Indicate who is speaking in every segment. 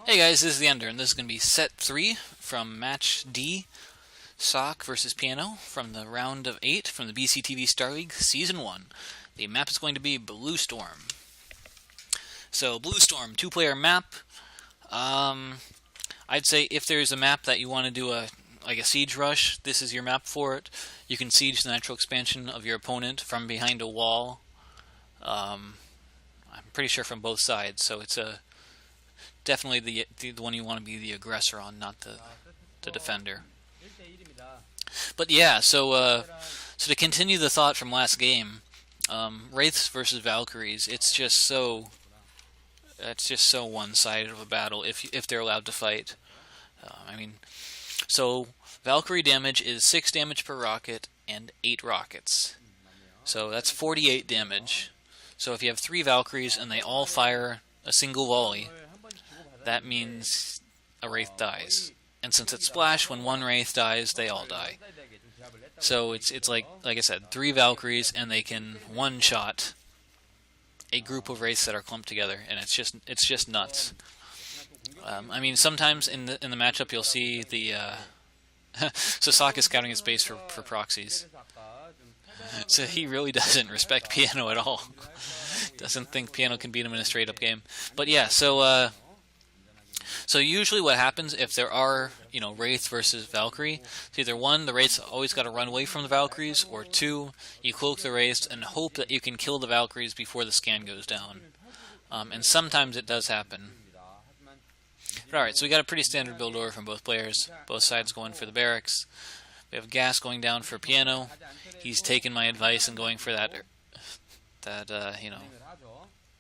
Speaker 1: Hey guys, this is TheEnder, and this is going to be set 3 from match D, Ssak versus Piano, from the round of 8 from the BCTV Star League Season 1. The map is going to be Blue Storm. So, Blue Storm, 2-player map. I'd say if there's a map that you want to do a siege rush, this is your map for it. You can siege the natural expansion of your opponent from behind a wall. I'm pretty sure from both sides, so it's definitely the one you want to be the aggressor on, not the defender. But yeah, so to continue the thought from last game, Wraiths versus Valkyries, it's just so one-sided of a battle if they're allowed to fight. So Valkyrie damage is 6 damage per rocket and 8 rockets. So that's 48 damage. So if you have 3 Valkyries and they all fire a single volley, that means a Wraith dies. And since it's Splash, when one Wraith dies, they all die. So it's like I said, 3 Valkyries, and they can one-shot a group of Wraiths that are clumped together, and it's just nuts. Sometimes in the matchup you'll see the so Ssak is scouting his base for proxies. So he really doesn't respect Piano at all. Doesn't think Piano can beat him in a straight-up game. But yeah, so usually what happens if there are, Wraith versus Valkyrie, it's either 1, the Wraiths always got to run away from the Valkyries, or 2, you cloak the Wraiths and hope that you can kill the Valkyries before the scan goes down. And sometimes it does happen. But alright, so we got a pretty standard build order from both players. Both sides going for the barracks. We have Gas going down for Piano. He's taken my advice and going for that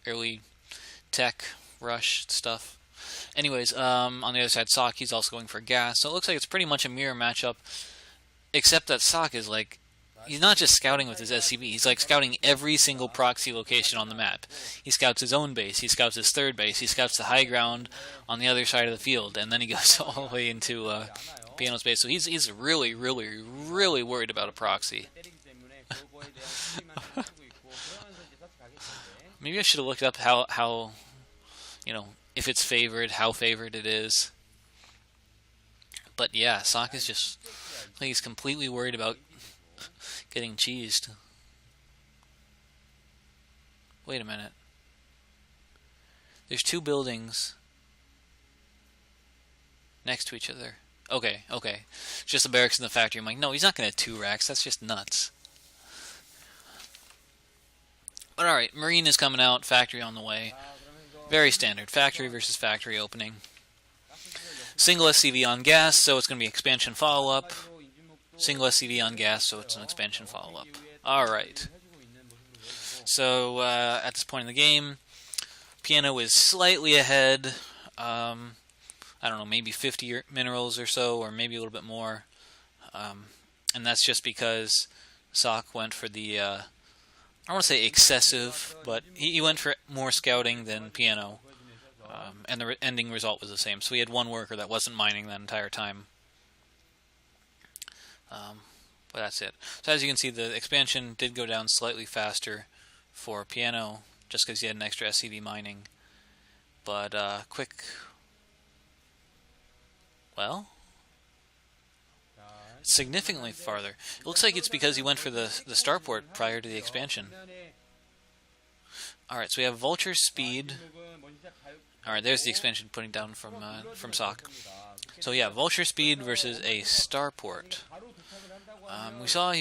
Speaker 1: early tech rush stuff. Anyways, on the other side, Ssak, he's also going for Gas. So it looks like it's pretty much a mirror matchup, except that Ssak is he's not just scouting with his SCV, he's scouting every single proxy location on the map. He scouts his own base, he scouts his third base, he scouts the high ground on the other side of the field, and then he goes all the way into Piano's base. So he's really, really, really worried about a proxy. Maybe I should have looked up how if it's favored, how favored it is. But yeah, Ssak is just he's completely worried about getting cheesed. Wait a minute. There's 2 buildings next to each other. Okay. Just the barracks and the factory. I'm like, no, he's not going to 2-racks. That's just nuts. But alright, Marine is coming out, factory on the way. Very standard. Factory versus factory opening. Single SCV on Gas, so it's going to be expansion follow-up. Single SCV on Gas, so it's an expansion follow-up. Alright. So, at this point in the game, Piano is slightly ahead. I don't know, maybe 50 minerals or so, or maybe a little bit more. And that's just because Ssak went for the, I don't want to say excessive, but he went for more scouting than Piano. And the ending result was the same. So he had 1 worker that wasn't mining that entire time. But that's it. So as you can see, the expansion did go down slightly faster for Piano, just because he had an extra SCV mining. But significantly farther. It looks like it's because he went for the starport prior to the expansion. Alright, so we have Vulture Speed. Alright, there's the expansion putting down from Ssak. So yeah, Vulture Speed versus a starport. We saw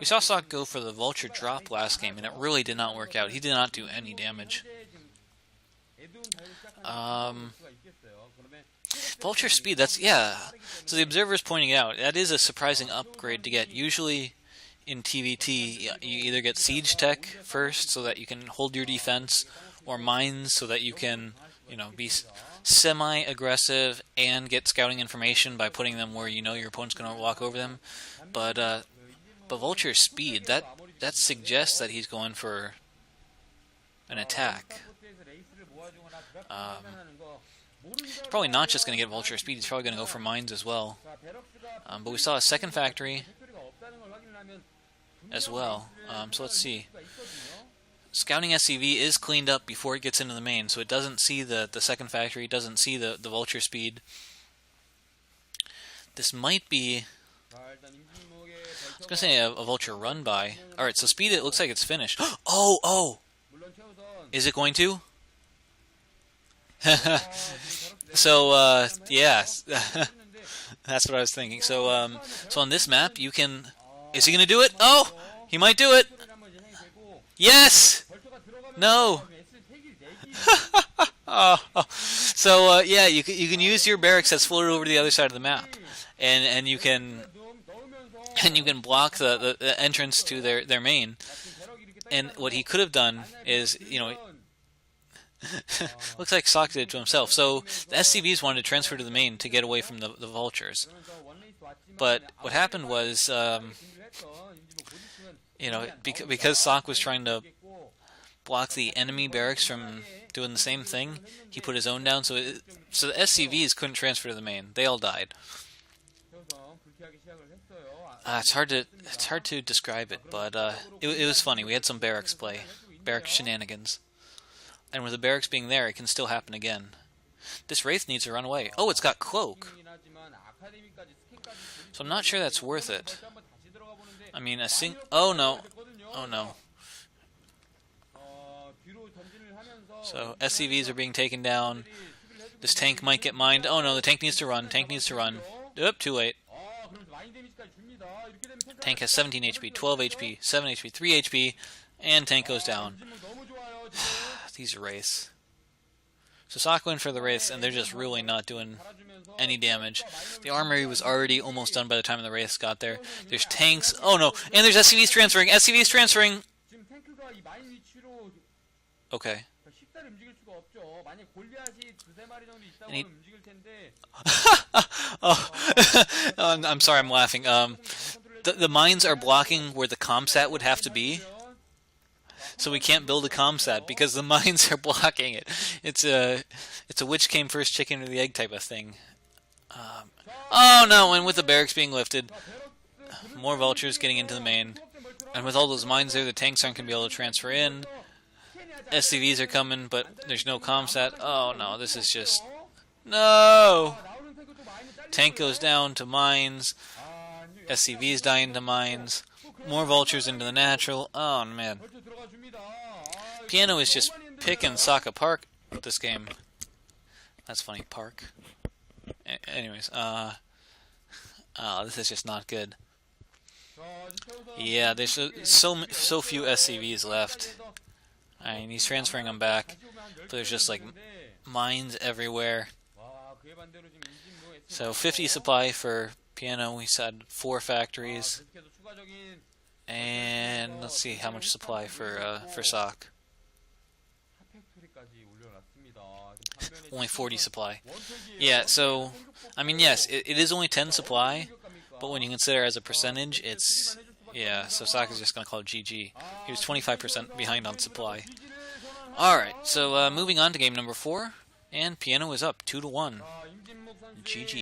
Speaker 1: Ssak go for the Vulture drop last game, and it really did not work out. He did not do any damage. Vulture Speed, so the observer's pointing out, that is a surprising upgrade to get. Usually in TVT, you either get Siege Tech first so that you can hold your defense, or Mines so that you can, be semi-aggressive and get scouting information by putting them where your opponent's going to walk over them. But Vulture Speed, that suggests that he's going for an attack. He's probably not just going to get Vulture Speed, he's probably going to go for Mines as well. But we saw a second factory as well. So let's see. Scouting SCV is cleaned up before it gets into the main, so it doesn't see the second factory, it doesn't see the vulture speed. This might be, I was going to say a vulture run by. Alright, so speed, it looks like it's finished. Oh! Is it going to? So, yeah. That's what I was thinking. So, so on this map, you can... Is he going to do it? Oh! He might do it! Yes! No! Oh. So, yeah, you can use your barracks that's floated over to the other side of the map. And you can block the entrance to their main. And what he could have done is, you know, looks like Ssak did it to himself. So the SCVs wanted to transfer to the main to get away from the vultures. But what happened was, you know, because Ssak was trying to block the enemy barracks from doing the same thing, he put his own down. So the SCVs couldn't transfer to the main. They all died. It's hard to describe it, but it was funny. We had some barracks play, barracks shenanigans, and with the barracks being there, it can still happen again. This Wraith needs to run away. Oh, it's got cloak, so I'm not sure that's worth it. I mean, oh no, oh no. So SCVs are being taken down. This tank might get mined. Oh no, the tank needs to run. Tank needs to run. Oop, too late. Tank has 17 HP, 12 HP, 7 HP, 3 HP, and tank goes down. These Wraiths. So Ssak went for the Wraiths, and they're just really not doing any damage. The armory was already almost done by the time the Wraiths got there. There's tanks. Oh no, and there's SCVs transferring. SCVs transferring. Okay. Oh, I'm sorry, I'm laughing. The mines are blocking where the comsat would have to be, so we can't build a comsat because the mines are blocking it. It's a which came first, chicken or the egg type of thing. Oh no! And with the barracks being lifted, more vultures getting into the main, and with all those mines there, the tanks aren't going to be able to transfer in. SCVs are coming, but there's no comsat. Oh no, this is just... No! Tank goes down to mines. SCVs die into mines. More vultures into the natural. Oh man. Piano is just picking Ssak apart with this game. That's funny, park. Anyways, this is just not good. Yeah, there's so few SCVs left. I mean, he's transferring them back, but there's just like mines everywhere. So 50 supply for Piano. We said 4 factories, and let's see how much supply for Ssak. Only 40 supply. Yeah, so I mean, yes, it is only 10 supply, but when you consider as a percentage, it's... Yeah, so Ssak is just going to call it GG. He was 25% behind on supply. Alright, so moving on to game number 4, and Piano is up 2-1. GG.